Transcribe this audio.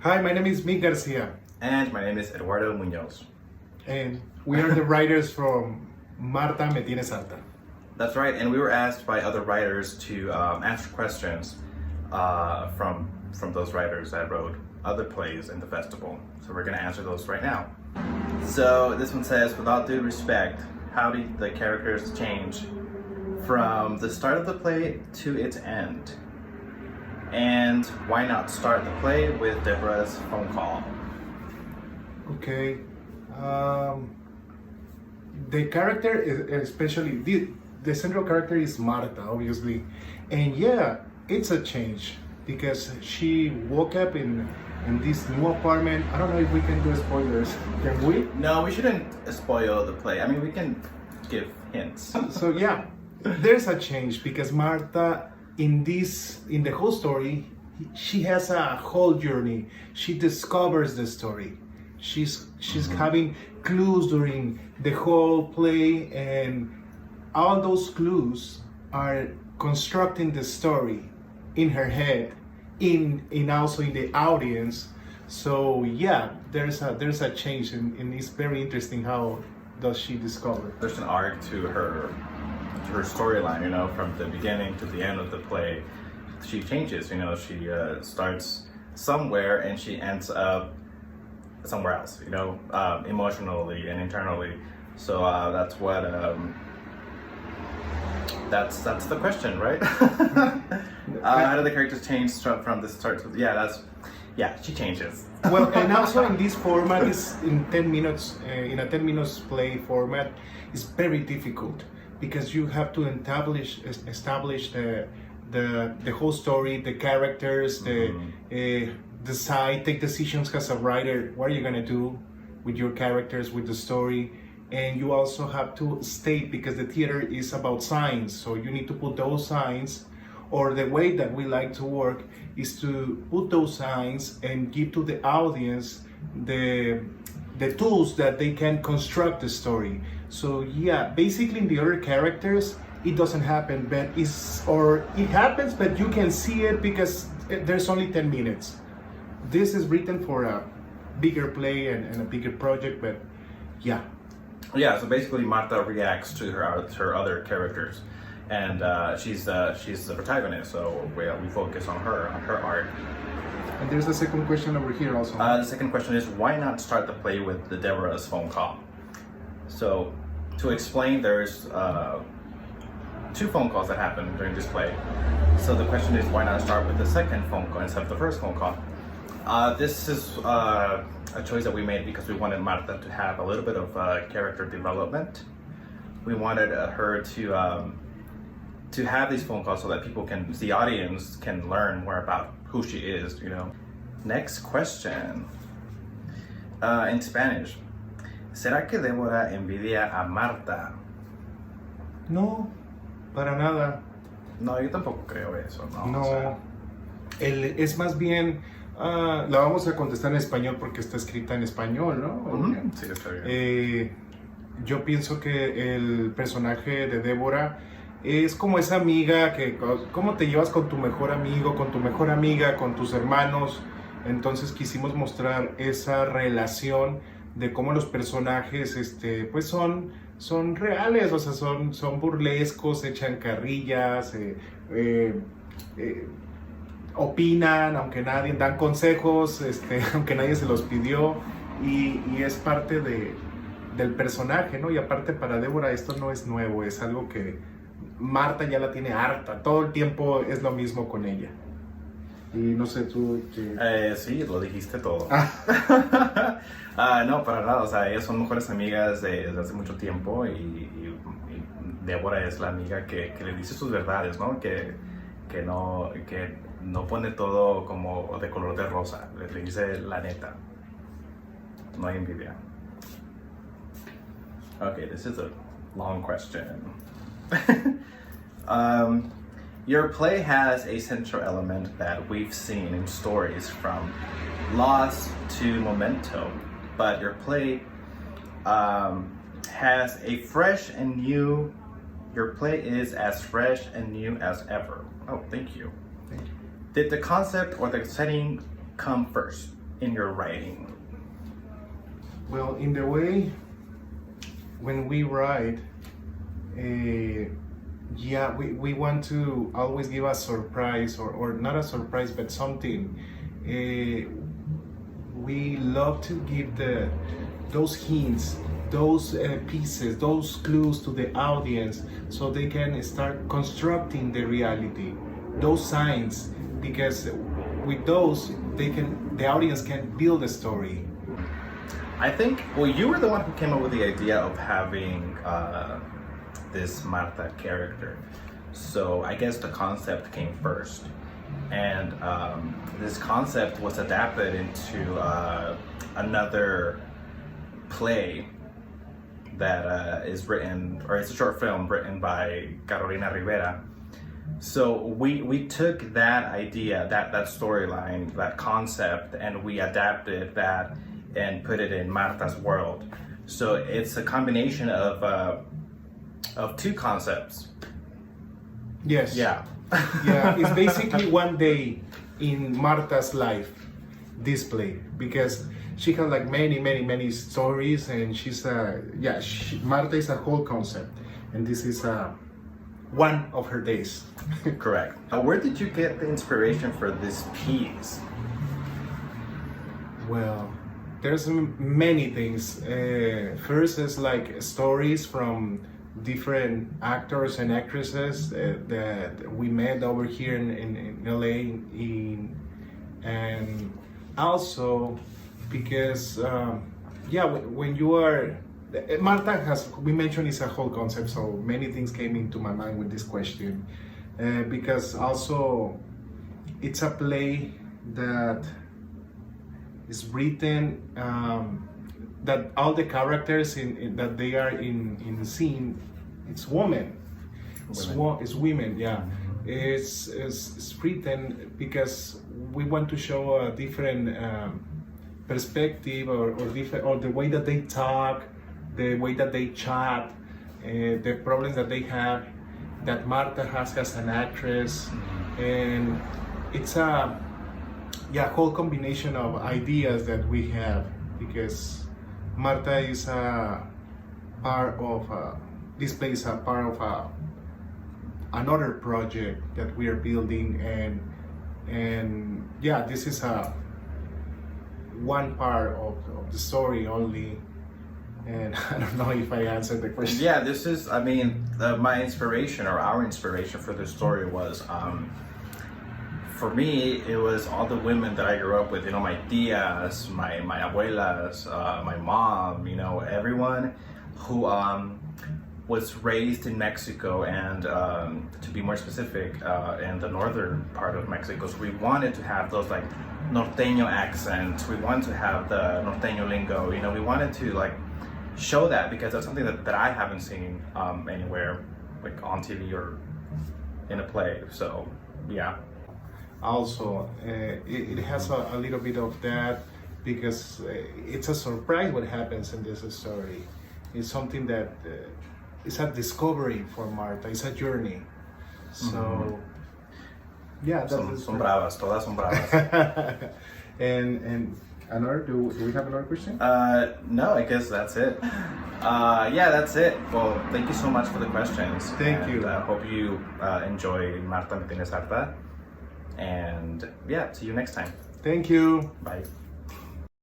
Hi, my name is Mick García, And my name is Eduardo Muñoz. and we are the writers from Me Tienes Harta. That's right, and we were asked by other writers to answer questions from those writers that wrote other plays in the festival. So we're going to answer those right now. So this one says, with all due respect, how did the characters change from the start of the play to its end? And why not start the play with Deborah's phone call? Okay. The character, especially the central character, is Marta, obviously. And yeah, it's a change because she woke up in this new apartment. I don't know if we can do spoilers. Can we? No, we shouldn't spoil the play. I mean, we can give hints. So yeah, there's a change because Marta in the whole story, she has a whole journey. She discovers the story. She's having clues during the whole play, and all those clues are constructing the story in her head, in also in the audience. So yeah, there's a change, and it's very interesting how does she discover. There's an arc to her storyline, you know, from the beginning to the end of the play. She changes, you know, she starts somewhere and she ends up somewhere else, you know, emotionally and internally. So that's what that's the question, right? How do the characters change from the start to she changes. Well, and also in this format is in 10 minutes, in a 10 minutes play format, is very difficult because you have to establish the whole story, the characters, take decisions as a writer. What are you gonna do with your characters, with the story? And you also have to state, because the theater is about signs, so you need to put those signs, or the way that we like to work is to put those signs and give to the audience the tools that they can construct the story. So yeah, basically in the other characters, it doesn't happen, but it happens, but you can see it because there's only 10 minutes. This is written for a bigger play and a bigger project, but yeah. Yeah, so basically Marta reacts to her other characters, and she's the protagonist. So we focus on her arc. And there's the second question over here also. The second question is, why not start the play with the Deborah's phone call? So to explain, there's two phone calls that happen during this play. So the question is, why not start with the second phone call instead of the first phone call? This is a choice that we made because we wanted Marta to have a little bit of character development. We wanted her to have these phone calls so that the audience can learn more about who she is, you know. Next question. In Spanish. ¿Será que Débora envidia a Marta? No, para nada. No, yo tampoco creo eso, ¿no? No, O sea, es más bien, la vamos a contestar en español porque está escrita en español, ¿no? sí, está bien. Yo pienso que el personaje de Débora es como esa amiga que, cómo te llevas con tu mejor amigo, con tu mejor amiga, con tus hermanos. Entonces quisimos mostrar esa relación de cómo los personajes, pues son reales, o sea, son burlescos, echan carrillas, opinan, aunque nadie, dan consejos, aunque nadie se los pidió, y es parte del personaje, ¿no? Y aparte para Débora esto no es nuevo, es algo que Marta ya la tiene harta, todo el tiempo es lo mismo con ella. Y no sé, tú... Sí, lo dijiste todo. No, para nada, o sea, ellas son mejores amigas desde hace mucho tiempo y Débora es la amiga que le dice sus verdades, ¿no? Que no pone todo como de color de rosa, le dice la neta. No hay envidia. Okay, this is a long question. Your play has a central element that we've seen in stories from Lost to Memento, but your play has a fresh and new. Your play is as fresh and new as ever. Oh, thank you. Thank you. Did the concept or the setting come first? in your writing? Well, in the way, when we write, yeah, we want to always give a surprise, or not a surprise, but something. We love to give those hints, those pieces, those clues to the audience, so they can start constructing the reality, those signs, because with those the audience can build a story. I think, well, you were the one who came up with the idea of having this Marta character. So I guess the concept came first. And this concept was adapted into another play that is written, or it's a short film written by Carolina Rivera. So we took that idea, that storyline, that concept, and we adapted that and put it in Marta's world. So it's a combination of two concepts. Yes. Yeah. Yeah, it's basically one day in Marta's life, this play, because she has like many stories, and she's Marta is a whole concept, and this is one of her days. Correct. Where did you get the inspiration for this piece? Well, there's many things. First is like stories from different actors and actresses that we met over here in LA, and also because when you are Marta has, we mentioned, it's a whole concept, so many things came into my mind with this question, because also it's a play that is written that all the characters that they are in the scene, it's women. It's women, yeah. It's written because we want to show a different perspective, or the way that they talk, the way that they chat, the problems that they have, that Marta has as an actress, and it's a whole combination of ideas that we have, because Marta is a part of this play is a part of another project that we are building, and this is one part of the story only, and I don't know if I answered the question. Yeah, this is, I mean, my inspiration, or our inspiration for this story was, for me, it was all the women that I grew up with, you know, my tias, my abuelas, my mom, you know, everyone who was raised in Mexico, and to be more specific, in the northern part of Mexico. So we wanted to have those like norteño accents, we wanted to have the norteño lingo, you know, we wanted to like show that, because that's something that I haven't seen anywhere, like on TV or in a play. So yeah. Also, it has a little bit of that, because it's a surprise what happens in this story. It's something that it's a discovery for Marta. It's a journey. So, yeah, that's son bravas, todas son bravas. and another, do we have another question? No, I guess that's it. Yeah, that's it. Well, thank you so much for the questions. Thank you. I hope you enjoy Marta, Me Tienes Harta. And yeah, see you next time. Thank you. Bye.